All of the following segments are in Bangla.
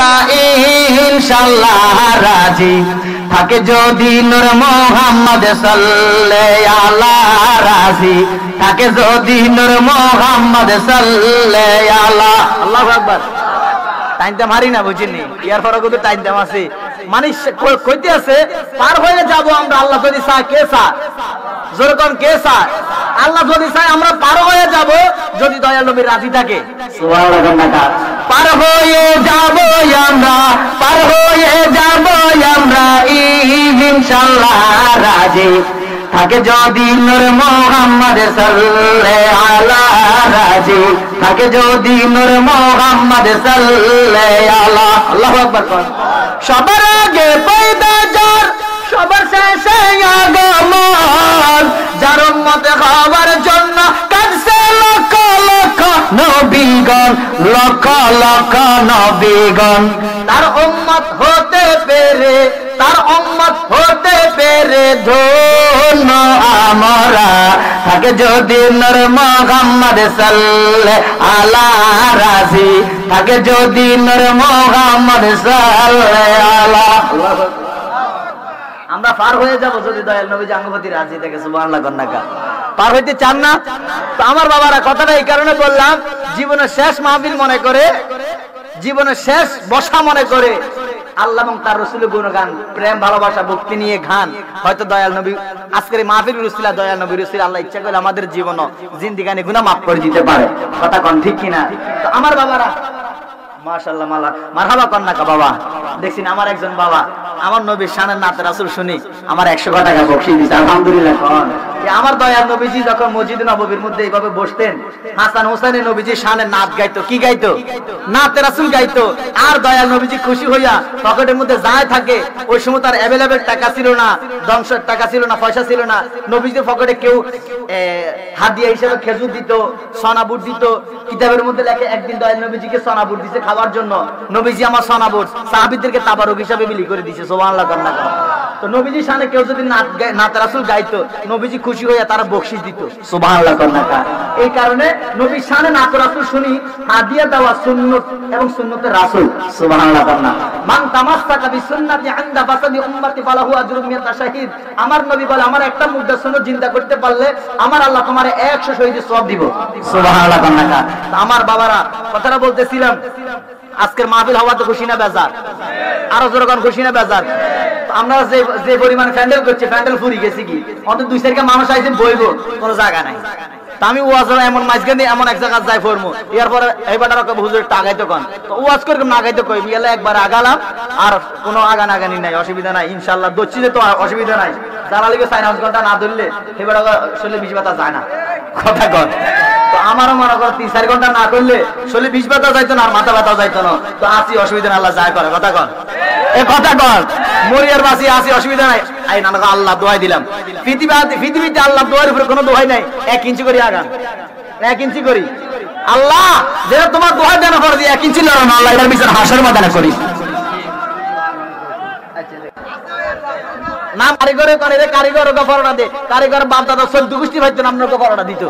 আমরা ইনশাআল্লাহ রাজি থাকে যদি নূর মুহাম্মদ সাল্লাল্লাহু আলাইহি রাজি থাকে যদি নূর মুহাম্মদ সাল্লাল্লাহু আলাইহি আল্লাহু আকবার টাইমটা মারি না বুঝিনি ইয়ার পরে কত টাইমটা আছে মানে কইতে আছে পার হয়ে যাব আমরা আল্লাহ যদি চায় কে চায় যেরকম কে চায় আল্লাহ যদি চায় আমরা পার হয়ে যাব যদি দয়াল নবী রাজি থাকে সুবহানাল্লাহ পার হয়ে যাব আমরা পার হয়ে যাব আমরা ইনশাআল্লাহ রাজি থাকে যদি নূর মুহাম্মদ সাল্লাল্লাহু আলাইহি রাজি থাকে যদি নূর মুহাম্মদ সাল্লাল্লাহু আলাইহি আল্লাহু আকবার সবার আগে পয়দা যার সবার শেষে আগমন যার উম্মত হওয়ার জন্য কাঁদছে লক্ষ লক্ষ নবীগণ লক্ষ লক্ষ নবীগণ তার উম্মত হতে পেরে তার উম্মত হতে পেরে ধন্য আমরা থাকে যদি নূর মুহাম্মদ সাল্লাল্লাহু আলাইহি রাজি থাকে যদি নূর মুহাম্মদ সাল্লাল্লাহু আলাইহি আমরা পার হয়ে যাব যদি দয়াল নবী জাঙ্গপতি রাজি থেকে সুবহানাল্লাহ কন্নাকা পার হইতে চান না তো আমার বাবারা কথাটা এই কারণে বললাম জীবনের শেষ মাহফিল মনে করে জীবনের শেষ বসা মনে করে আল্লাহ এবং তার রাসূলের গুণগান প্রেম ভালোবাসা ভক্তি নিয়ে গান হয়তো দয়াল নবী আজকের এই মাহফিল রসুলা দয়াল নবী রসুল আল্লাহ ইচ্ছা করলে আমাদের জীবন জিন্দেগানি গুনাহ maaf করে দিতে পারে কথা কোন ঠিক কি না তো আমার বাবারা মাশাআল্লাহ মারহাবা কন্নাকা বাবা দেখছেন আমার একজন বাবা আমার নবীর শানের নাত রাসূল শুনি আমার 100 টাকা বকশিশ দিয়েছে আলহামদুলিল্লাহ কোন আমার দয়াল নবীজি যখন মসজিদ নববীর মধ্যে এইভাবে বসতেন হাসান হোসেনের নবীজি শানের নাত গাইতো কি গাইতো নাত রাসূল গাইতো আর দয়াল নবীজি খুশি হইয়া পকেটের মধ্যে যায় থাকে ওই সময় তার अवेलेबल টাকা ছিল না দমশর টাকা ছিল না পয়সা ছিল না নবীজির পকেটে কেউ হাদিয়া হিসেবে খেজুর দিত সোনাবুট দিত কিতাবের মধ্যে লেখে একদিন দয়াল নবীজিকে সোনাবুট দিতে খাওয়ার জন্য নবীজি আমার সোনাবুট সাহাবীদেরকে তাবারুক হিসেবে বিলি করে দিয়েছে সুবহানাল্লাহ কন্না তো নবীজি শানে কেউ যদি নাত রাসূল গাইতো নবীজি খুশি হইয়া তারা বকশিশ দিত সুবহানাল্লাহ কন্না এই কারণে নবীর শানে নাত রাসূল শুনি হাদিয়া দেওয়া সুন্নাত এবং সুন্নতের রাসূল সুবহানাল্লাহ কন্না মান তামাসসাকা বিসুন্নতি ইনদা ফাসাদি উম্মতি ফালাহু আজরুম মিন তাশাহিদ আমার নবী বলে আমার একটা মুদ্রা সুন্নাত জিন্দা করতে পারলে আমার আল্লাহ তোমারে 100 শহীদের সওয়াব দিব সুবহানাল্লাহ কন্না আমার বাবারা কথাটা বলতেছিলাম আজকের মাহফিল হওয়া তো খুশি না বেজার আরো জোরগান খুশি না বেজার আমরা যে পরিমাণ প্যান্ডেল করছি প্যান্ডেল ফুরি গেছি কি অন্তত 2-4 টা মানুষ আইছে বইবো কোনো জায়গা নাই আমি ওয়াজ এমন মাঝখানে এমন এক জায়গা যাই ফরমু এরপরে এইবারটা রকম হুজুর টাগাইতো কোন তো ওয়াজ করলাম না গাইতো কই মিলে একবার আগালাম আর কোনো আগানাগানি নাই অসুবিধা নাই ইনশাআল্লাহ দচ্ছি যে তো অসুবিধা নাই যারা লিগে 4 ঘন্টা না ধরলে এবারে আসলে 20 বাতা যায় না কথা কর তো আমারও মনে করো 3-4 ঘন্টা না করলে আসলে 20 বাতা যাইতো না আর মাথা ব্যথা যাইতো না তো আসি অসুবিধা না আল্লাহ যায় করে কথা কর এ কথা কর মরিয়ার বাসি আসি অসুবিধা নাই আই না আল্লাহ দোয়াই দিলাম পৃথিবীতে আল্লাহ দোয়ার উপরে কোনো দোয়াই নাই 1 ইঞ্চি করে আগান 1 ইঞ্চি করি আল্লাহ যেটা তোমার দোয়া দেনা পড়ে দিয়ে 1 ইঞ্চি লড়ো না আল্লাহ এর বিচার হাসর ময়দানে করি নাম কারিগরে করে রে কারিগর ওকে পড়াটা দে কারিগর বাপ দাদা 14 গোষ্ঠী ভাইতো আপনাকে পড়াটা দিত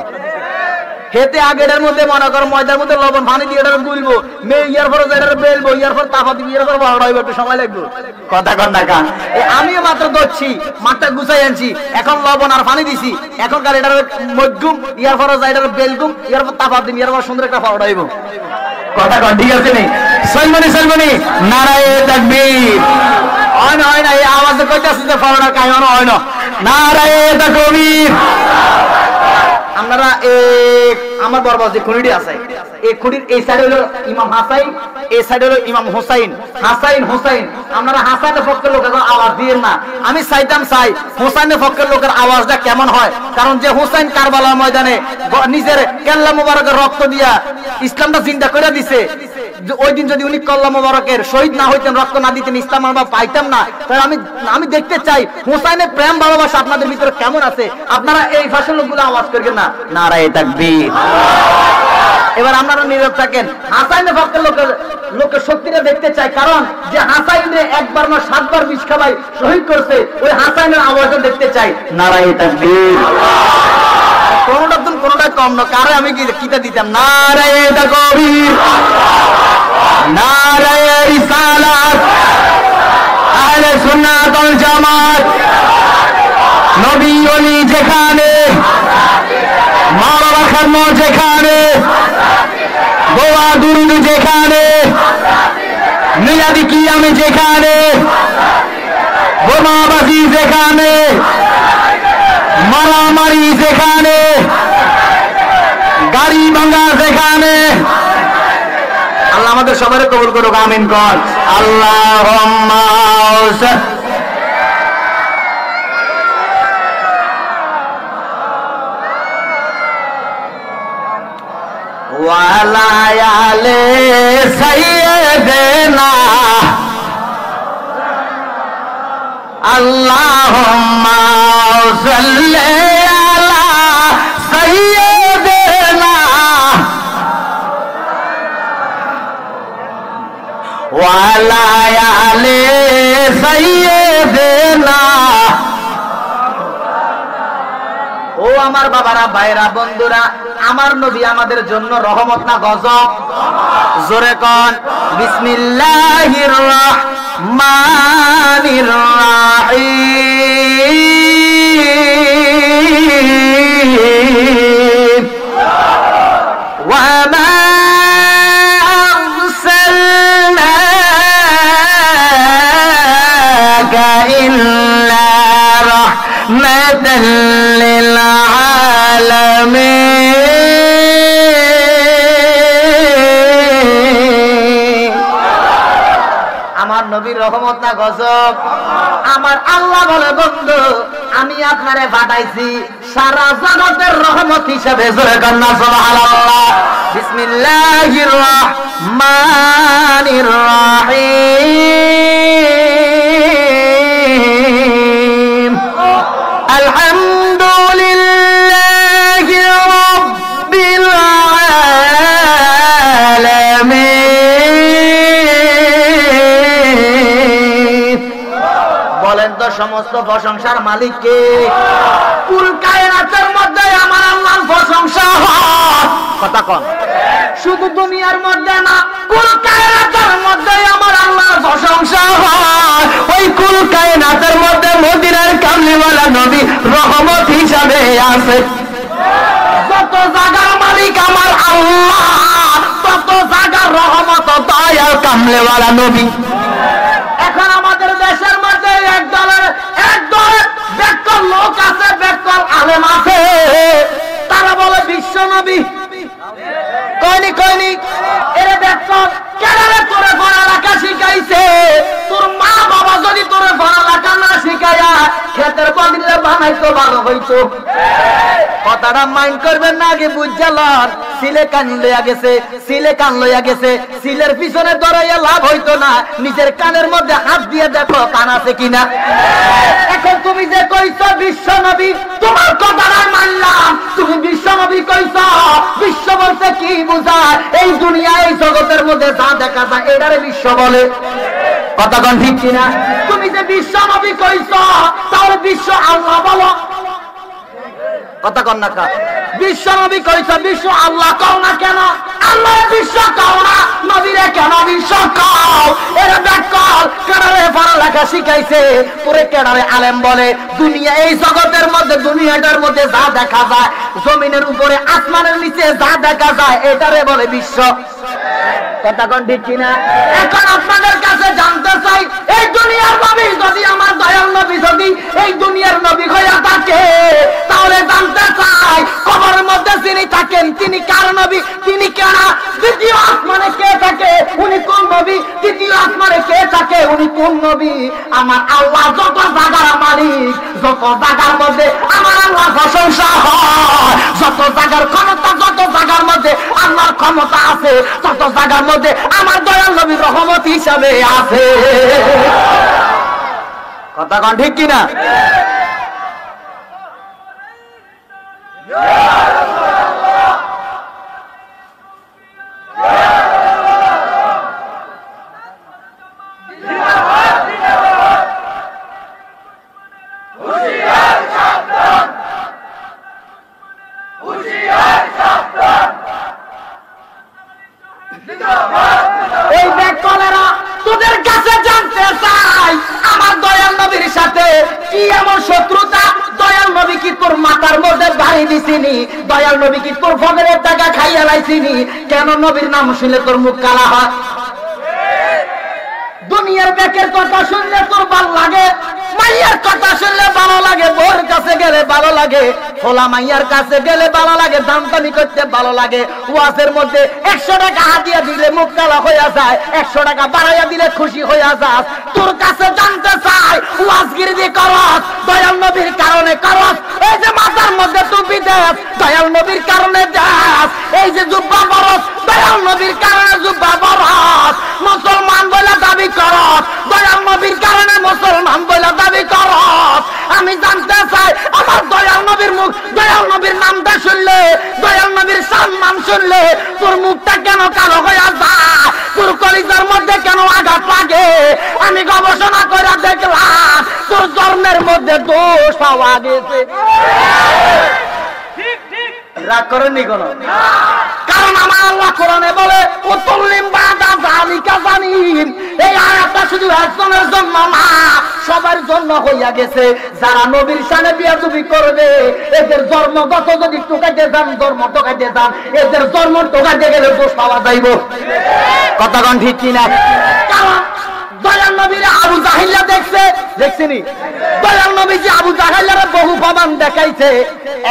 হেতে আগের মধ্যে মনে কর ময়দার মধ্যে লবণ পানি দিয়ে এটা গুলবো মে ইয়ার পরে এটা বেলবো ইয়ার পর তাপা দিবি ইয়ার পর বড় হইবে একটু সময় লাগবে কথা কর না কান আমিও মাত্র দচ্ছি মাঠটা গুছাই আনছি এখন লবণ আর পানি দিছি এখন কাল এটার মধ্যম ইয়ার পর এটা বেলগুম ইয়ার পর তাপা দিবি ইয়ার পর সুন্দর একটা বড় হইব কথা কর ঠিক আছে নি সলমনি নারায়ে তাকবীর হয় না এই আওয়াজে কইতাছি যে বড়টা কায়ন হয় না নারায়ে তাকবীর আপনারা আমার বরবাদ যে খুঁড়ি আছে এই খুঁড়ির এই সাইডে হলো ইমাম হাসাইন এই সাইডে হলো ইমাম হুসাইন হুসাইন আপনারা হাসানের পক্ষের লোকের আওয়াজ দিয়েন না আমি চাইতাম হুসাইনের পক্ষের লোকের আওয়াজটা কেমন হয় কারণ যে হুসাইন কারবালার ময়দানে নিজের কেল্লা মোবারকের রক্ত দিয়া ইসলামটা জিন্দা করে দিছে ওই দিন যদি উনি কল্লা মোবারকের শহীদ না হইতেন রক্ত না দিতেন ইসলাম আমরা পাইতাম না তাই আমি দেখতে চাই হুসাইনের প্রেম ভালোবাসা আপনাদের ভিতরে কেমন আছে আপনারা এই ভাষার লোকগুলো আওয়াজ করবেন না নারায়ে তাকবীর এবার আপনারা নীরব থাকেন হাসাইনের পক্ষের লোকের শক্তিটা দেখতে চাই কারণ যে হাসাইনে একবার না 7 বার বিষ খাবাই শহীদ করছে ওই হাসাইনের আওয়াজটা দেখতে চাই নারায়ে তাকবীর কোনটা কম না কারে আমি কিতা দিতাম নারায়ে তাকবীর নারায়ে রিসালাত যেখানে, মা বাবার খেদমত যেখানে, দোয়া দুরুদ যেখানে, মিলাদি কিয়ামে যেখানে, বোমাবাজি যেখানে, মারামারি যেখানে, গাড়ি ভাঙা যেখানে, আল্লাহ আমাদের সবার কবুল করুক, আমিন কর। আল্লাহুম্মা ওয়ালা আলে সাইয়্যিদিনা আল্লাহুম্মা সাল্লি আলা সাইয়্যিদিনা ওয়ালা আলে সাইয়্যিদিনা। ও আমার বাবারা, ভাইরা, বন্ধুরা, আমার নবী আমাদের জন্য রহমত না গজব? জোরে কোন বিসমিল্লাহির রহমানির রহিম। ওয়া মা আরসালনাকা ইল্লা রাহমাতাল লিল আলামিন। আমার নবীর রহমত না গজব? আমার আল্লাহ বলে, বন্ধু আমি আপনারে পাঠাইছি সারা জগতের রহমত হিসেবে। জোরে কন্যা সুবহানাল্লাহ। বিসমিল্লাহির রহমানির রহিম। আলহামদুলিল্লাহি রাব্বিল আলামিন। বলেন তো সমস্ত প্রশংসার মালিক কে? কুল কায়নাতের মধ্যে আমার আল্লাহর প্রশংসা হয়। কথা কন। শুধু দুনিয়ার মধ্যে না, কুল কায়নাতের মধ্যে আমার আল্লাহর প্রশংসা হয়। ওই কুল কায়নাতের মধ্যে মদিনার কামলিওয়ালা নবী রহমত হিসাবে আছে। যত জায়গার মালিক আমার আল্লাহ, তত জায়গার রহমত দয়াল কামলিওয়ালা নবী। এখন আমাদের দেশের মধ্যে এক দলের বেকল লোক আছে, বেকল আলেম আছে, তারা বলে বিশ্ব নবী। কয়নি কয়নি এরে বেকল কেনারে তোরে পড়ালেখা শিখাইছে? তোর মা বাবা যদি তোরে পড়ালেখা না শিখাইয়া ক্ষেতের বদলে বানাইতো ভালো হইতো। কথাটা মাইন্ড করবেন না, আগে বুঝালাম। সিলে কান লইয়া গেছে, সিলে কান লইয়া গেছে, সিলের পিছনে দৌড়াইয়া লাভ হইতো না। নিজের কানের মধ্যে হাত দিয়ে দেখো কান আছে কিনা। এখন তুমি যে কইছ বিশ্ব নবী, তোমার কথাটা মানলাম। তুমি বিশ্ব নবী কইছ, বিশ্ব বলতে কি বুঝায়? এই দুনিয়া, এই জগতের মধ্যে যা দেখা যায় এটারে বিশ্ব বলে। কথা কোন ঠিক কিনা? তুমি যে বিশ্ব নবী কইছ, তাহলে বিশ্ব আল্লাহ বলো। কথা কন না কা? বিশ্ব নবী কইছ, বিশ্ব আল্লাহ কও না কেন? আল্লাহ বিশ্ব কও না, নবীরে কেন বিশ্ব কও? এরা বেকল কেডারে পড়ালেখা শিখাইছে? তোরে কেডারে আলেম বলে? দুনিয়া, এই জগতের মধ্যে, দুনিয়াটার মধ্যে যা দেখা যায়, জমিনের উপরে আসমানের নিচে যা দেখা যায়, এটারে বলে বিশ্ব। কথা কোন ঠিক কিনা? এখন আপনাদের কাছে জানতে চাই, এই দুনিয়ার নবী যদি, আমার দয়াল নবী যদি এই দুনিয়ার নবী হইয়া থাকে, তাহলে জানতে চাই কবরের মধ্যে যিনি থাকেন তিনি কার নবী? তিনি কেনা? দ্বিতীয় আসমানে কে থাকে? উনি কোন নবী? তৃতীয় আসমানে কে থাকে? উনি কোন নবী? আমার আল্লাহ যত জায়গার মালিক, যত জায়গার মধ্যে আমার আল্লাহ প্রশংসা হয়, যত জায়গার ক্ষমতা, যত জায়গার মধ্যে আল্লাহর ক্ষমতা আছে, তত জায়গার মধ্যে আমার দয়াল নবী রহমত হিসাবে আছে। কথা কোন ঠিক কিনা? এই বেকলেরা তোদের কাছে জানতে চাই, আমার দয়াল নবীর সাথে কি এমন শত্রুতা? দয়াল নবী কি তোর মাথার মধ্যে বাড়ি দিছিনি? দয়াল নবী কি তোর ফজরের টাকা খাইয়া লাইছিনি? কেন নবীর নাম শুনলে তোর মুখ কালা হয়? দুনিয়ার ব্যাকের কথা শুনলে তোর ভালো লাগে, মাইয়ার কথা শুনলে ভালো লাগে, বোর কাছে গেলে ভালো লাগে, খোলা মাইয়ার কাছে গেলে ভালো লাগে, দামদামি করতে ভালো লাগে। ওয়াজের মধ্যে 100 টাকা হাতিয়া দিলে মুখ কালা হইয়া যায়, 100 টাকা বাড়াইয়া দিলে খুশি হইয়া যাস। তোর কাছে জানতে চাই ওয়াজগিরি করস দয়াল নবীর কারণে করস? এই যে মাথার মধ্যে টুপি দেস দয়াল নবীর কারণে দেস, এই যে জুব্বা পরস দয়াল নবীর কারণে জুব্বা পরস, মুসলমান বলে দাবি করস দয়াল নবীর কারণে মুসলমান বলে দাবি করস। আমি জানতে চাই আমার দয়াল নবীর মুখ, দয়াল নবীর নামটা শুনলে, দয়াল নবীর সম্মান শুনলে তোর মুখটা কেন কালো হইয়া যায়? তোর কলিজার মধ্যে কেন আঘাত লাগে? আমি গবেষণা করে দেখলাম তোর জন্মের মধ্যে দোষ পাওয়া গেছে। রাগ করেননি কোন? কারণ আমার আল্লাহ কোরআনে বলে উতুল্লিম বাদা যালিকা জানিম, এই আয়াতটা শুধু একজনের জন্য না সবার জন্য হইয়া গেছে। যারা নবীর শানে বিয়াদবি করবে এদের জন্মগত যদি টোকাইতে যান, ধর্ম টোকাইতে যান, এদের জন্ম টোকাইতে গেলে দোষ পাওয়া যাইব। কথাগণ ঠিক কিনা? কারণ দয়াল নবীর আবু জাহিল্লা দেখছে, দেখছিনি? দয়াল নবী যে আবু জাহিল্লার বহু প্রমাণ দেখাইছে।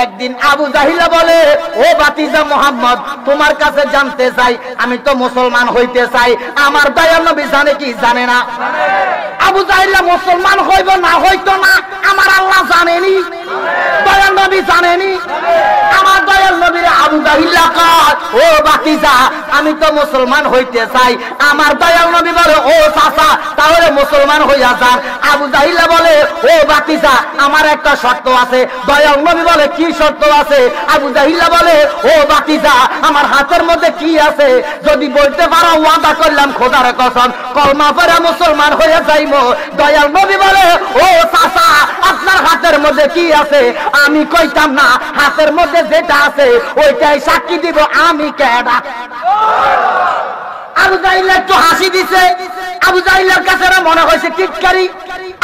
একদিন আবু জাহিল্লা বলে, ও বাতিজা মোহাম্মদ, তোমার কাছে জানতে চাই, আমি তো মুসলমান হইতে চাই, আমার দয়াল নবী জানে কি জানে না? আবু জাহিল্লা মুসলমান হইব না হইতো না আমার আল্লাহ জানেনি, দয়াল নবী জানেনি? আমার দয়াল নবীর আবু জাহিল্লা কয়, ও বাতিজা, আমি তো মুসলমান হইতে চাই, আমার দয়াল নবী বলে, ও চাচা, তাহলে মুসলমান হইয়া যান। আবু জাহিল্লা বলে, ও বাতিজা, আমার একটা শর্ত আছে। দয়াল নবী বলে, কি শর্ত আছে? আবু জাহিল্লা বলে, ও বাতিজা, আমার হাতের মধ্যে কি আছে? যদি বলতে পারো ওয়াদা করলাম খোদার কসম কলমা পড়ে মুসলমান হয়ে যাইবো। দয়াল নবী বলে, ও চাচা, আপনার হাতের মধ্যে কি আছে? আমি কইতাম না, হাতের মধ্যে যেটা আছে ওইটাই সাক্ষী দিব আমি কেডা। আবু জাহিল্লা একটু হাসি দিছে। আবু জাহিল্লার কাছে মনে হয়েছে টিটকারি।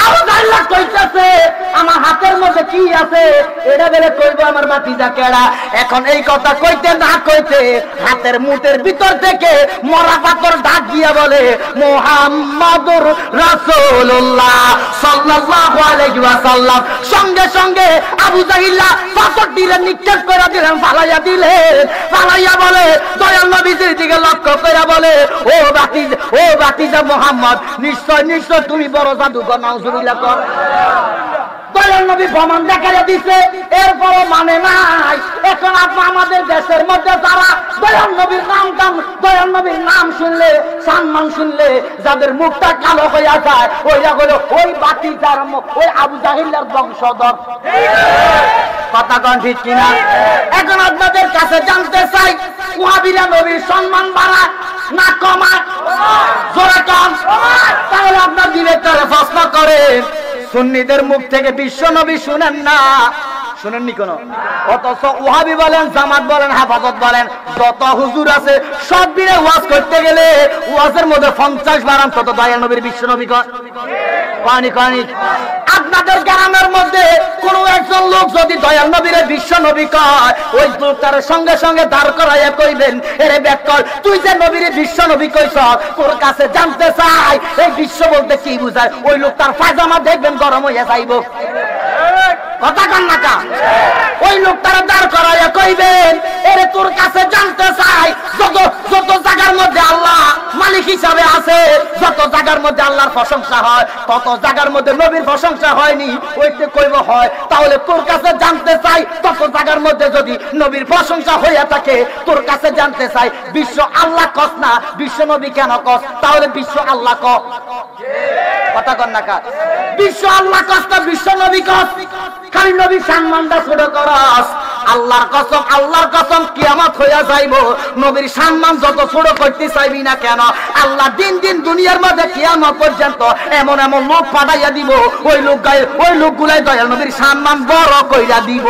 আবু জাহিল্লা কইতাছে, আমার হাতের মধ্যে কি আছে এটা বেলে কইবো আমার ভাতিজা কেডা। এখন এই কথা কইতে না কইতে হাতের মুঠের ভিতর থেকে মরা পাথর ডাক দিয়া বলে, মুহাম্মাদুর রাসূলুল্লাহ সাল্লাল্লাহু আলাইহি ওয়াসাল্লাম। সঙ্গে সঙ্গে আবু জাহিল্লা পাথর দিলে নিক্ষেপ করে দিলেন, ফালাইয়া দিলেন। ফালাইয়া বলে, দয়াল নবীর দিকে লক্ষ্য করে বলে, ও বাতিজা মোহাম্মদ, নিশ্চয় নিশ্চয় তুমি বড় জাদুকর, নাউজুবিল্লাহ কর। দয়াল নবী প্রমাণ দেখাইয়া দিছে, এরপরও মানে নাই। এখন আপনি আমাদের দেশের মধ্যে যারা দয়াল নবীর দয়াল নবীর নাম শুনলে, সম্মান শুনলে যাদের মুখটা কালো হইয়া যায়, ওইটা হলো ওই বাতিজার, ওই আবু জাহিল্লার বংশধর। কথা কন ঠিক কিনা? এখন আপনাদের কাছে জানতে চাই, ওয়াহাবীরা নবীর সম্মান বাড়ায় না কমায়? জোরে কম। তাহলে আপনার দিলে তাহলে প্রশ্ন করেন, সুন্নিদের মুখ থেকে বিশ্ব নবী শুনেন না, শুনেননি কোন? অথচ ওয়াহাবি বলেন, জামাত বলেন, হেফাজত বলেন, যত হুজুর আছে সব দিনে ওয়াজ করতে গেলে ওয়াজের মধ্যে 50 বার অন্তত দয়াল নবীর বিশ্ব নবী কয়। আপনাদের গ্রামের মধ্যে কোন একজন লোক যদি দয়াল নবীর বিশ্ব নবী কয়, ওই লোকটার সঙ্গে সঙ্গে দাঁড় করাইয়া কইবেন, এরে ব্যাক কর, তুই যে নবীর বিশ্ব নবী কইছ, তোর কাছে জানতে চাই এই বিশ্ব বলতে কি বুঝায়? ওই লোকটার পায়জামা দেখবেন গরম হইয়া যাইব। কথা কন না কা? ওই লোকটারা দাঁড় করাইয়া কইবেন, এরে তোর কাছে জানতে চাই, যত যত জায়গার মধ্যে আল্লাহ মালিক হিসাবে আছে, যত জায়গার মধ্যে আল্লাহর প্রশংসা হয়, তত জায়গার মধ্যে নবীর প্রশংসা হয়নি, ওইতে কইব হয়। তাহলে তোর কাছে জানতে চাই, তত জায়গার মধ্যে যদি নবীর প্রশংসা হইয়া থাকে, তোর কাছে জানতে চাই, বিশ্ব আল্লাহ কস না, বিশ্ব নবী কেন কস? তাহলে বিশ্ব আল্লাহ ক। কথা কন না কা? বিশ্ব আল্লাহ কস না বিশ্ব নবী কস? খালি নবীর সম্মানটা ছোট করস। আল্লাহর কসম, আল্লাহর কসম, কিয়ামত হইয়া যাইব, নবীর সম্মান যত ছোট করতে চাইবি না কেন, আল্লাহ দিন দিন দুনিয়ার মধ্যে কিয়ামত পর্যন্ত এমন এমন লোক পাঠাইয়া দিব, ওই লোকগুলাই দয়াল নবীর সম্মান বড় কইরা দিব।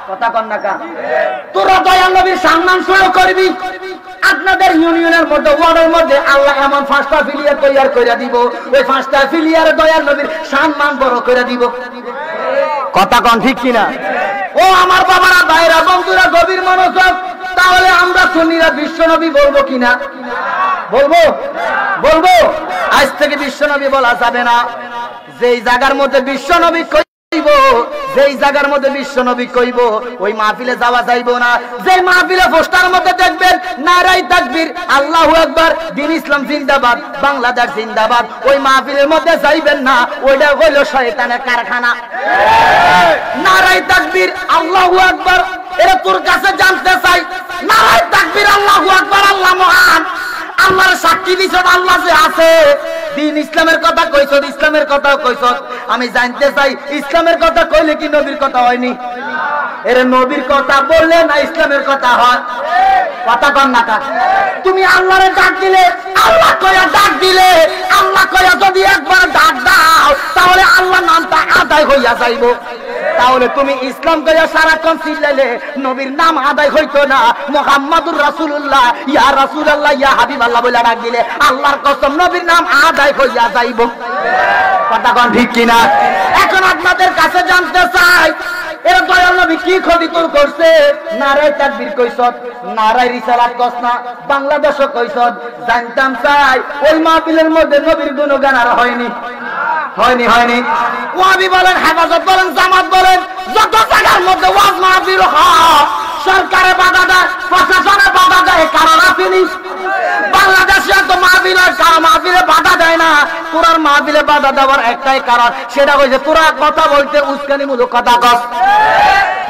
কথা কন না কা? তোরা দয়াল নবীর সম্মান শুরু করবি, আপনাদের ইউনিয়নের মধ্যে, ওয়ার্ডের মধ্যে আল্লাহ এমন 5টা ফিলিয়ার তৈরি করে দিব, ওই 5টা ফিলিয়ার দয়াল নবীর সম্মান বড় করে দিব। কথা কোন ঠিক কিনা? ও আমার বাবারা, ভাইরা, বন্ধুরা, গভীর মনোযোগ। তাহলে আমরা সুন্নিরা বিশ্বনবী বলবো কিনা? বলবো, বলবো। আজ থেকে বিশ্বনবী বলা যাবে না। যেই জায়গার মধ্যে বিশ্বনবী কইব, যেই জায়গার মধ্যে বিশ্বনবী কইব, ওই মাহফিলে যাওয়া যাইব না। যে মাহফিলে পোস্টার মধ্যে দেখবেন নারায়ে তাকবীর, আল্লাহু আকবার, দ্বীন ইসলাম জিন্দাবাদ, বাংলাদেশ জিন্দাবাদ, ওই মাহফিলের মধ্যে যাইবেন না। ওইটা হইল শয়তানের কারখানা। নারায়ে তাকবীর, আল্লাহু আকবার, এরা তোর কাছে জানতে চাই। নারায়ে তাকবীর, আল্লাহু আকবার, আল্লাহ মহান, আল্লাহর সাক্ষী দিছ, আল্লাহ যে আছে। দ্বীন ইসলামের কথা কইছ, ইসলামের কথা কইছ। আমি জানতে চাই, ইসলামের কথা কইলে কি নবীর কথা হয়নি? এর নবীর কথা বললে না ইসলামের কথা হয়? কথা কন না কা? তুমি আল্লাহরে ডাক দিলে, আল্লাহ কইয়া ডাক দিলে, আল্লাহ কইয়া যদি একবার ডাক দাও, তাহলে আল্লাহ নামটা আদায় হইয়া যাইব। তাহলে তুমি ইসলাম কইয়া সারাক্ষণ চিল্লাইলে নবীর নাম আদায় হইতো না। মুহাম্মাদুর রাসূলুল্লাহ, ইয়া রাসূলুল্লাহ, ইয়া হাবিবাল্লাহ বলে ডাক দিলে আল্লাহর কসম নবীর নাম আদায় হইয়া যাইব। কথা কোন ঠিক কিনা? এখন আপনাদের কাছে জানতে চাই, এর দয়াল নবী কি ক্ষতি তোর করছে? নারায়ে তাকবীর কইছত, নারায়ে রিসালাত কইছ না, বাংলাদেশও কইছত। জানতাম চাই, ওই মাহফিলের মধ্যে নবীর গুণগান আর হয়নি? হয়নি, হয়নি। ওয়াহাবি বলেন, হেফাজত বলেন, জামাত বলেন, যত জায়গার মধ্যে ওয়াজ মাহফিল হয়, সরকারে বাধা দেয়, প্রশাসনে বাধা দেয়, কারণ আসেনি। বাংলাদেশে এত মাহফিল হয়, কারো মাহফিলে বাধা দেয় না। তোরার মাহফিলে বাধা দেওয়ার একটাই কারণ, সেটা হচ্ছে তোরা কথা বলতে উস্কানিমূলক কথা কস।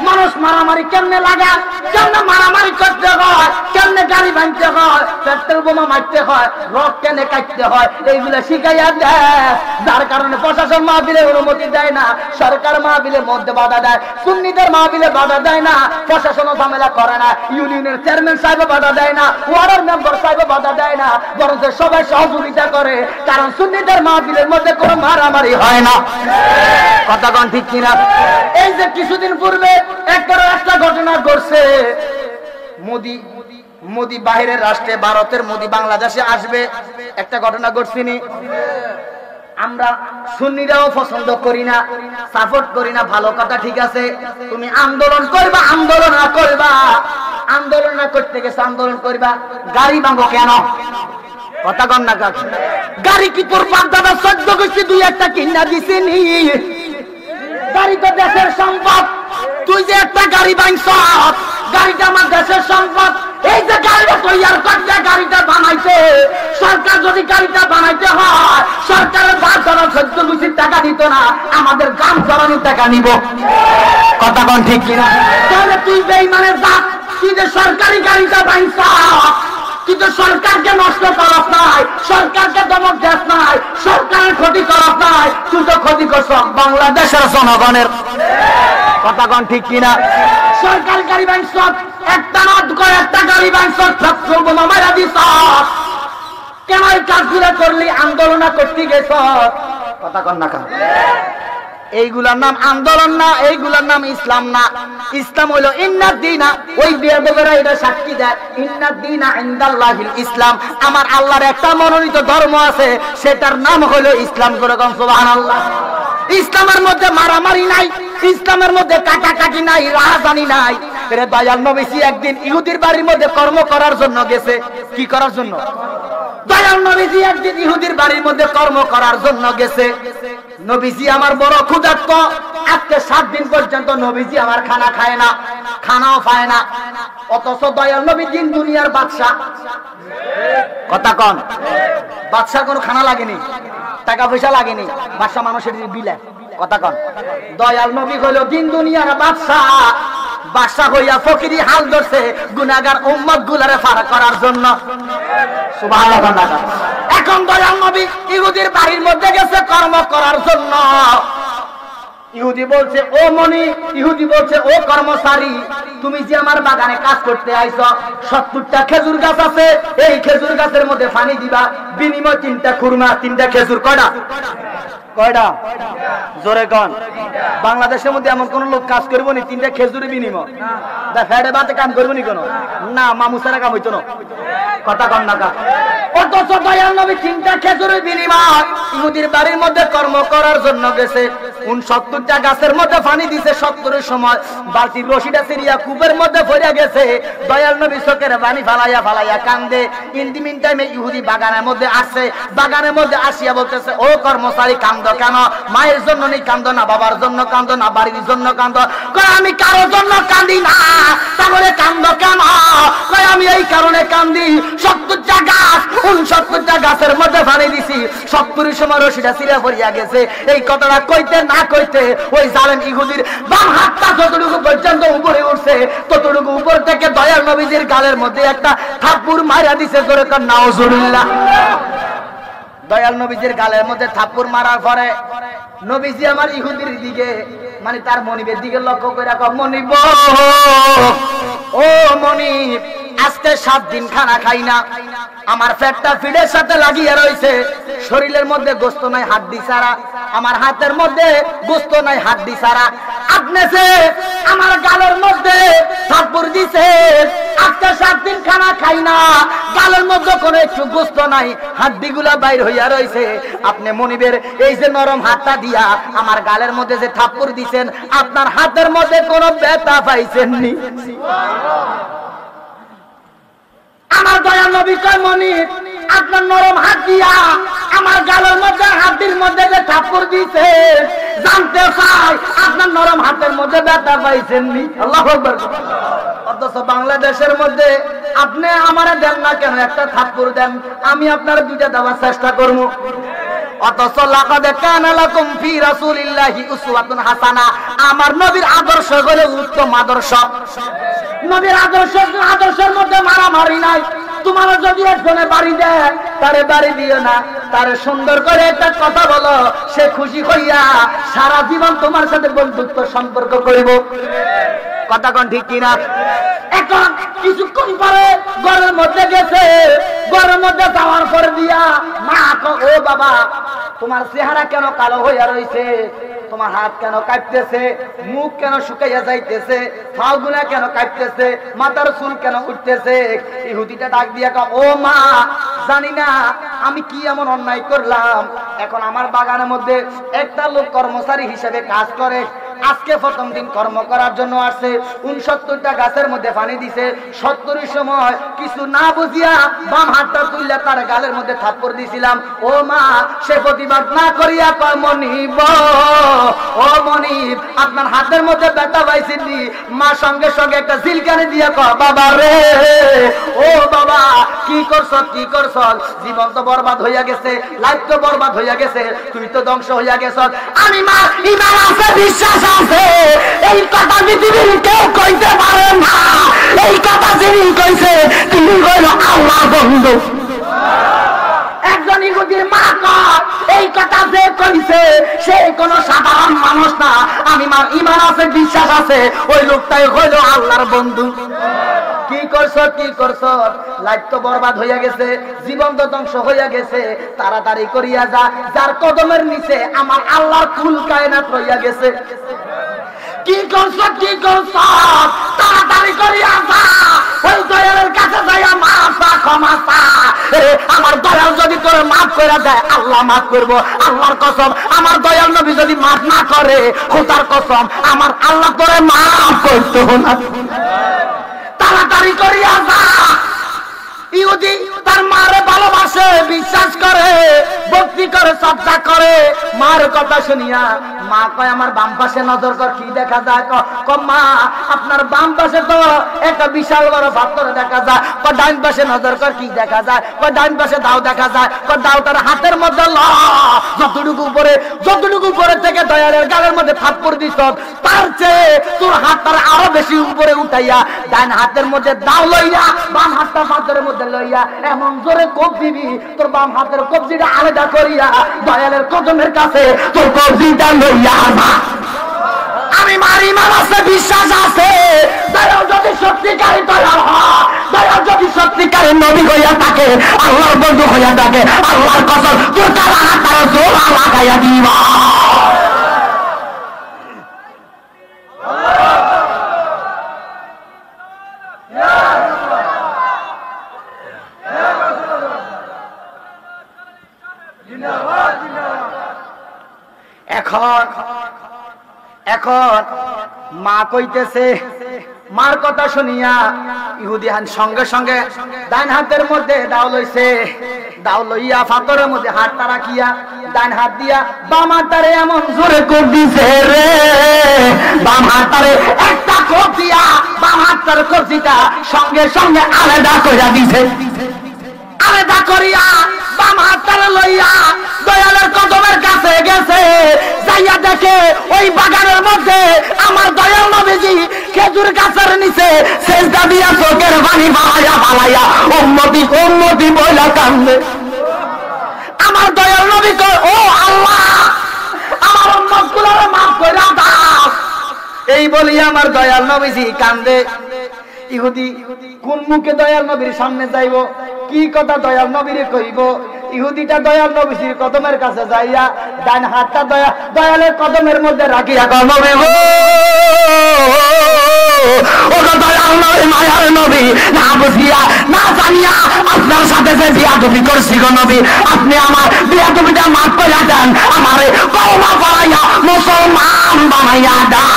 মানুষ মারামারি কেমনে লাগা, কেমনে মারামারি করতে হয়, কেমনে গাড়ি ভাঙতে হয়, পেট্রোল বোমা মারতে হয়, রক কেনে কাটতে হয়, এইগুলা শিখাইয়া দেয়। যার কারণে প্রশাসন মাহফিলে অনুমতি দেয় না, সরকার মাহফিলের মধ্যে বাধা দেয়, সুন্নিদের মাহফিলে বাধা দেয় না, প্রশাসনও ঝামেলা করে না, ইউনিয়নের চেয়ারম্যান সাহেব বাধা দেয় না, ওয়ার্ডের মেম্বার সাহেব বাধা দেয় না, বরং সবাই সহযোগিতা করে। কারণ সুন্নিদের মাহফিলের মধ্যে কোনো মারামারি হয় না। কথা কোন ঠিক কিনা? এই যে কিছুদিন পূর্বে একটা ঘটনা ঘটছে, মোদি বাইরের রাষ্ট্রে, ভারতের মোদি বাংলাদেশে আসবে, একটা ঘটনা ঘটছিনি। আমরা সুন্নিরাও পছন্দ করি না, সাপোর্ট করি না, ভালো কথা, ঠিক আছে। তুমি আন্দোলন করবা, আন্দোলন না করবা, আন্দোলন না করতে গেছে আন্দোলন করবা, গাড়ি ভাঙো কেন? কথা কন না কাজ। গাড়ি কি তোর বাপ দাদা 14 গোষ্ঠী 2-1টা কিনা দিছে নি? গাড়ি তো দেশের সম্পদ। তুই যে একটা গাড়ি ভাঙছ, গাড়িটা আমার দেশের সম্পদ। এই যে গাড়িটা তৈয়ার করতে, গাড়িটা বানাইছে সরকার। যদি গাড়িটা বানাইতে হয়, সরকারের বাস ধরা 14 গোষ্ঠীর টাকা দিত না, আমাদের গাম ধরানোর টাকা নিব। কথা কন ঠিক কিনা? তাহলে তুই বেঈমানের জাত, তুই যে সরকারি গাড়িটা ভাঙছ, তুই তো সরকারকে নষ্ট করস নাই, সরকারকে দমক দেস নাই, সরকারের ক্ষতি করস নাই, তুই তো ক্ষতি করছ বাংলাদেশের জনগণের। কথা কন ঠিক কিনা? সরকারি গাড়ি ভাঙছ, একটা নদ করে একটা গাড়ি ভাঙছ, পেট্রোল বোমা মারা দিছ, কেন এই কাজগুলো করলি? আন্দোলন করতে গেছ। কথা কন না। এইগুলার নাম আন্দোলন না, এইগুলার নাম ইসলাম না। ইসলাম হইল ইন্নাদ দীনা, ওই বেয়াদবেরা এটা সাক্ষী দেয়, ইন্নাদ দীনা ইনদাল্লাহিল ইসলাম। আমার আল্লাহর একটা মনোনীত ধর্ম আছে, সেটার নাম হইল ইসলাম। যেরকম সুবহানাল্লাহ। ইসলামের মধ্যে মারামারি নাই, ইসলামের মধ্যে কাটাকাটি নাই, রাহাজানি নাই। এর দয়াল নবীজি একদিন ইহুদির বাড়ির মধ্যে কর্ম করার জন্য গেছে। কি করার জন্য? দয়াল নবীজি একদিন ইহুদির বাড়ির মধ্যে কর্ম করার জন্য গেছে। নবীজি আমার বড় ক্ষুধার্ত, আজকে 7 দিন পর্যন্ত নবীজি আমার খানা খায় না, খানাও পায় না। অথচ দয়াল নবী দিন দুনিয়ার বাদশা। কথা কন। বাদশার কোনো খানা লাগেনি, টাকা পয়সা লাগেনি, বাদশা মানুষের বিলায়। কথা কন। দয়াল নবী হইল দিন দুনিয়ার বাদশা, বাদশা হইয়া ফকিরি হাল ধরছে গুনাহগার উম্মত গুলারে পার করার জন্য। সুবহানাল্লাহ। এখন দয়াল নবী ইহুদির বাড়ির মধ্যে গেছে কর্ম করার জন্য। ইহুদি বলছে, ও মনি, ইহুদি বলছে, ও কর্মচারী, তুমি যে আমার বাগানে কাজ করতে আইছ, 70টা খেজুর গাছ আছে, এই খেজুর গাছের মধ্যে পানি দিবা, বিনিময় 3টা খুরমা, 3টা খেজুর। কয়টা? কয়টা জোরে কন বাংলাদেশের মধ্যে এমন কোন লোক কাজ করবো নি 3টা খেজুরি বিনিময় ফ্যাটে বাতে কাম করবো নি কোন না মামুসারা কাম হইতো না কথা কন না কা অথচ দয়াল নবী 3টা খেজুরের বিনিময় ইহুদির বাড়ির মধ্যে কর্ম করার জন্য গেছে 69টা গাছের মধ্যে পানি দিছে 70 এর সময় বালতির রশিটা সিরিয়া কূপের মধ্যে পড়ে গেছে দয়াল নবী চোখের পানি ফালাইয়া ফালাইয়া কান্দে ইন দি মিন টাইমে ইহুদি বাগানের মধ্যে আসছে বাগানের মধ্যে আসিয়া বলতেছে ও কর্মচারী কান্দো কেন মায়ের জন্য নেই কান্দো না বাবার জন্য কান্দো না বাড়ির জন্য কান্দো কয় আমি কারোর জন্য কাঁদি না তাহলে কান্দো কেন কয় আমি এই কারণে কান্দি 70টা গাছ 69টা গাছের মধ্যে পানি দিছি 70 এর সময় রশিটা সিরিয়া পড়িয়া গেছে এই কথাটা কইতে না কইতে ওই জালেম ইহুদির বাম হাতটা যতটুকু পর্যন্ত উপরে উঠছে ততটুকু উপর থেকে দয়াল নবীজির গালের মধ্যে একটা থাপ্পড় মারা দিছে জোরে কর নাউজুবিল্লাহ দয়াল নবীজির গালের মধ্যে থাপ্পড় মারার পরে নবীজি আমার ইহুদির দিকে মানে তার মনিবের দিকে লক্ষ্য করে রাখো মনিব ও মনিব আজকে 7 দিন খানা খাই না আমার পেটটা ফিডের সাথে লাগিয়ে রয়েছে শরীরের মধ্যে গোশত নাই হাড্ডি ছাড়া আমার হাতের মধ্যে গোশত নাই হাড্ডি ছাড়া আপনি যে আমার গালের মধ্যে থাপ্পড় দিছে আজকে 7 দিন খানা খাই না গালের মধ্যে কোনো একটু গোশত নাই হাড্ডিগুলা বাইর হইয়া রয়েছে আপনি মনিবের এই যে নরম হাতটা দিয়া আমার গালের মধ্যে যে থাপ্পড় দিবেন আপনার হাতের মধ্যে কোনো ব্যথা পাইছেন নি আমার দয়াল নবী কয় মনিব আপনার নরম হাত দিয়া আমার গালের মধ্যে হাড্ডির মধ্যে যে থাপ্পড় দিছে জানতে চাই আপনার নরম হাতের মধ্যে ব্যথা পাইছেন নি আল্লাহু আকবার অথচ বাংলাদেশের মধ্যে আপনি আমারে দেন না কেন একটা থাপ্পড় দেন আমি আপনার দুইটা দেওয়ার চেষ্টা করব অথচ লাকাদ কানা লাকুম ফি রাসূলিল্লাহি উসওয়াতুন হাসানা আমার নবীর আদর্শ হলো উত্তম আদর্শ নবীর আদর্শের মধ্যে মারামারি নাই তোমার যদি একজনে বাড়ি দেয় তারে বাড়ি দিও না তারে সুন্দর করে একটা কথা বলো সে খুশি হইয়া সারা জীবন তোমার সাথে বন্ধুত্ব সম্পর্ক করিব কথা কোন ঠিক কিনা এখন কিছুক্ষণ পরে ঘরের মধ্যে গেছে ঘরের মধ্যে যাওয়ার পরে দিয়া মা ও বাবা তোমার চেহারা কেন কালো হইয়া রয়েছে তোমার হাত কেন কাঁপতেছে মুখ কেন শুকাইয়া যাইতেছে পাগুলা কেন কাঁপতেছে মাথার চুল কেন উঠতেছে ইহুদিটা ডাক দিয়া ও মা জানি না আমি কি এমন অন্যায় করলাম এখন আমার বাগানের মধ্যে একটা লোক কর্মচারী হিসেবে কাজ করে আজকে প্রথম দিন কর্ম করার জন্য আসছে 69টা গাছের মধ্যে পানি দিছে 70 এর সময় কিছু না বুঝিয়া বাম হাতটা তুইলা তার গালের মধ্যে থাপ্পড় দিছিলাম ও মা সে প্রতিবাদ না করিয়া কয় মনিব ও মনিব আপনার হাতের মধ্যে ব্যথা পাইছিনি মা সঙ্গে সঙ্গে একটা জিলকানি দিয়া কয় বাবা রে ও বাবা কি করছ জীবন তো বরবাদ হইয়া গেছে লাইফ তো বরবাদ হইয়া গেছে তুই তো ধ্বংস হইয়া গেছ আমি মা ঈমান আছে বিশ্বাস আছে এই কথা পৃথিবীর কেউ কইতে পারে না এই কথা যিনি কইছে তিনি হইল আল্লাহর বন্ধু একজন ইহুদির মা কয় এই কথা যে কইছে সে কোন সাধারণ মানুষ না আমি মা ঈমান আছে বিশ্বাস আছে ওই লোকটাই হইল আল্লাহর বন্ধু কি করছ লাইফ তো বরবাদ হইয়া গেছে জীবন তো ধ্বংস হইয়া গেছে তাড়াতাড়ি করিয়া যা যার কদমের নিচে আমার আল্লাহর কুল কায়নাত রইয়া গেছে কি করছ তাড়াতাড়ি করিয়া যা ওই দয়ালের কাছে যাইয়া ক্ষমা চা আমার দয়াল যদি তোর মাফ করে দেয় আল্লাহ মাফ করবো আল্লাহর কসম আমার দয়াল নবী যদি মাফ না করে খোদার কসম আমার আল্লাহ তোরে মাফ করতে না তাড়াতাড়ি করিয়া যা ইহুদি তার মারে ভালোবাসে বিশ্বাস করে ভক্তি করে শ্রদ্ধা করে মার কথা শুনিয়া মা কয় আমার বাম পাশে নজর কর কি দেখা যায় মা আপনার বাম পাশে তো একটা বিশাল বড় পাথর দেখা যায় ডাইন পাশে নজর কর কি দেখা যায় ডাইন পাশে দাও দেখা যায় দাও তার হাতের মধ্যে যতটুকু উপরে থেকে দয়ালের গালের মধ্যে থাপ্পড় দিছ তার চেয়ে তোর হাতটা আরো বেশি উপরে উঠাইয়া ডাইন হাতের মধ্যে দাও লইয়া বাম হাতটা পাথরের মধ্যে লইয়া এমন জোরে কোপ দিবি তোর বাম হাতের কবজিটা আলাদা করিয়া দয়ালের কদমের কাছে তোর কবজিটা লইয়া আনা আমি মার ঈমান আছে বিশ্বাস আছে দয়াল যদি সত্যিকারী দয়াল হয় দয়াল যদি সত্যিকারী নবী হইয়া থাকে আল্লাহর বন্ধু হইয়া থাকে আল্লাহর কসম তোর কারা হাত জোড়া লাগাইয়া দিবা। এখন মা কইতেছে, মার কথা শুনিয়া ইহুদি সঙ্গে সঙ্গে ডান হাতের মধ্যে দাও লইছে, দাও লইয়া ফাতরের মধ্যে হাতটা রাখিয়া ডান হাত দিয়া বাম হাতটারে এমন জোরে কোপ দিছে রে, বাম হাতটারে একটা কোপ দিয়া বাম হাতটার কবজিটা সঙ্গে সঙ্গে আলাদা কইরা দিছে। আলাদা করিয়া বাম হাতটারে লইয়া দয়ালের কদমের কাছে গেছে, যাইয়া দেখে ওই বাগানের মধ্যে আমার দয়াল নবীজি খেজুর গাছের নিচে সেজদা দিয়া চোখের পানি বাড়াইয়া বাড়াইয়া উম্মতি উম্মতি বইলা কান্দে। আমার দয়াল নবী কয়, ও আল্লাহ আমার উম্মতগুলোরে মাফ কইরা দাও। এই বলিয়া আমার দয়াল নবীজি কান্দে। ইহুদি কোন মুখে দয়াল নবীর সামনে যাইব, কি কথা দয়াল নবীরে কইব? ইহুদিটা দয়াল নবীর কদমের কাছে যাইয়া ডান হাতটা দয়ালের কদমের মধ্যে রাখিয়া নবী গো, ও দয়াল নবী মায়ার নবী, না বুঝিয়া না জানিয়া আপনার সাথে যে বিয়াদবি করছি গো নবী, আপনি আমার বিয়াদবিটা মাফ করে দেন, আমারে কওমা পড়াইয়া মুসলমান বানাইয়া দেন।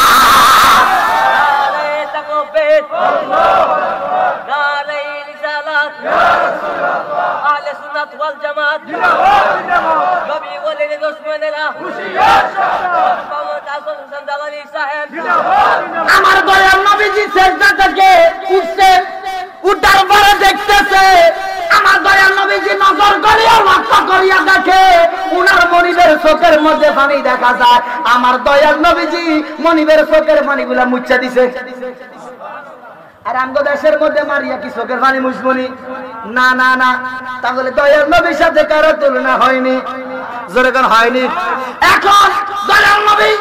আমার দয়াল নবীজি সেজদা থেকে উঠছেন, উঠার পরে দেখতেছে আমার দয়াল নবীজি নজর করিয়া লক্ষ্য করিয়া দেখে উনার মনিবের চোখের মধ্যে পানি দেখা যায়। আমার দয়াল নবীজি মনিবের চোখের পানিগুলা মুছা দিছে। আর আমগো দেশের মধ্যে মারিয়া কি চোখের পানি মুছবনি? না না না, তাহলে দয়াল নবীর সাথে কারো তুলনা হয়নি, জোরে কোন হয়নি। এখন দয়াল নবী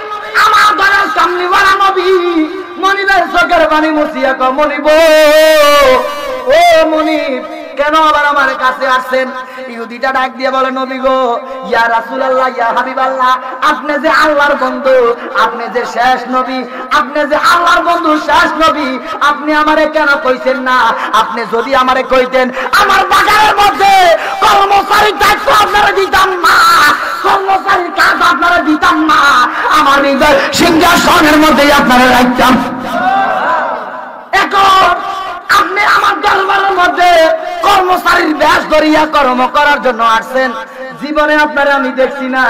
আমার দয়াল কামলিওয়ালা নবী মনিবের চোখের পানি মুছিয়া কয়, মনিব ও মনিব কেন আবার আমার কাছে আসছেন? ইহুদিটা ডাক দিয়ে বলে, নবী গো, ইয়া রাসূলুল্লাহ, ইয়া হাবিবাল্লাহ, আপনি যে আল্লাহর বন্ধু, আপনি যে শেষ নবী, আপনি যে আল্লাহর বন্ধু শেষ নবী, আপনি আমারে কেন কইছেন না? আপনি যদি আমারে কইতেন আমার বাগানের মধ্যে কর্মচারী দায়িত্ব আপনারা দিতাম না, কর্মচারীর কাজ আপনারা দিতাম না, আমার হৃদয় সিংহাসনের মধ্যে আপনারা রাখতাম। এখন আপনি আমার দরবারের মধ্যে কর্মচারীর বেশ ধরিয়া কর্ম করার জন্য আসছেন, জীবনে আপনারা আমি দেখছি না,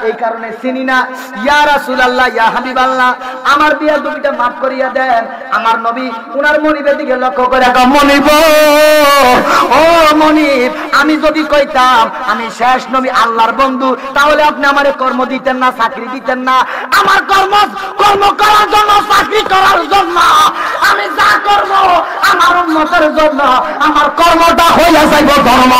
এই কারণে চিনি না। ইয়া রাসূলুল্লাহ, ইয়া হাবিবাল্লাহ, আমার বিয়াদবিটা মাফ করিয়া দেন। আমার নবী উনার মনিবের দিকে লক্ষ্য করে কয়, মনিব ও মনিব, আমি যদি কইতাম আমি শেষ নবী আল্লাহর বন্ধু, তাহলে আপনি আমারে কর্ম দিতেন না, চাকরি দিতেন না। আমার কর্ম করার জন্য, চাকরি করার জন্য, আমি যা করব আমার উম্মতের জন্য, আমার কর্মটা হইয়া যাইব ধর্ম।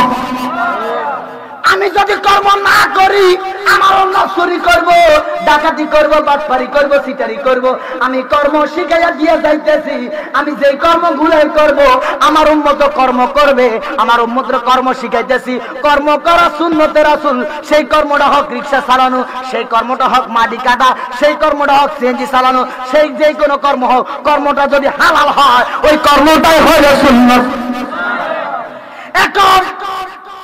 আমি যদি কর্ম না করি, আমার অন্য চুরি করব, ডাকাতি করব, বাটপারি করব, সিটারি করব, আমি কর্ম শিখাইয়া দিয়ে যাইতেছি। আমি যেই কর্মগুলাই করব আমার উম্মত কর্ম করবে, আমার উম্মতের কর্ম শিখাইতেছি। কর্ম করা সুন্নতে রাসূল, সেই কর্মটা হোক রিকশা চালানো, সেই কর্মটা হোক মাটি কাটা, সেই কর্মটা হোক সিএনজি চালানো, সেই যে কোনো কর্ম হোক, কর্মটা যদি হালাল হয় ওই কর্মটাই হইল সুন্নত। এখন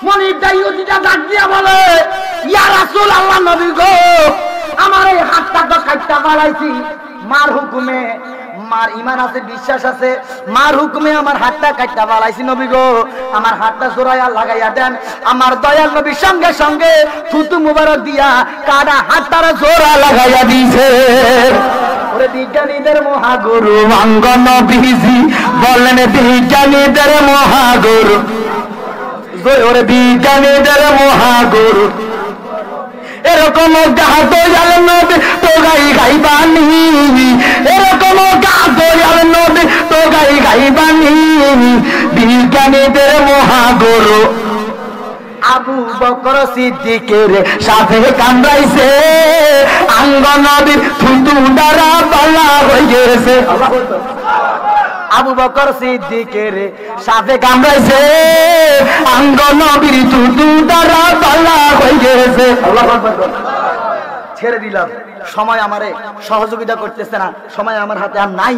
মনিবটা ইহুদিটা ডাক দিয়া বলে, ইয়া রাসূলুল্লাহ, নবী গো, আমার এই হাতটা তো কাটতে পারাইছি মার হুকুমে, মার ঈমান আছে, বিশ্বাস আছে, মার হুকুমে আমার হাতটা কাটতে পারাইছি, নবী গো আমার হাতটা জোড়াইয়া লাগাইয়া দেন। আমার দয়াল নবী সঙ্গে সঙ্গে থুতু মুবারক দিয়া কাটা হাতটারে জোড়া লাগাইয়া দিয়েছে। ওরে বিজ্ঞানীদের মহাগুরু অঙ্গ নবীজি বলেন, বিজ্ঞানীদের মহাগুরু, ওরে বিজ্ঞানীদের মহাগুরু, এরকম গাছ নদী তো গাই গাইবানি, এরকম গাছ নদী তো গাই গাইবানি, বিজ্ঞানীদের মহাগুরু আবু বকর সিদ্দিকের সাথে কামড়াইছে, আঙ্গ নদীর থুতু দ্বারা বালা হয়ে গেছে। আবু বকর সিদ্দিকের সাথে কামড়াইছে আঙ্গ নবীর দুধু দ্বারা বালা হয়ে গেছে। আল্লাহু আকবার। ছেড়ে দিলাম, সময় আমারে সহযোগিতা করতেছে না, সময় আমার হাতে আর নাই।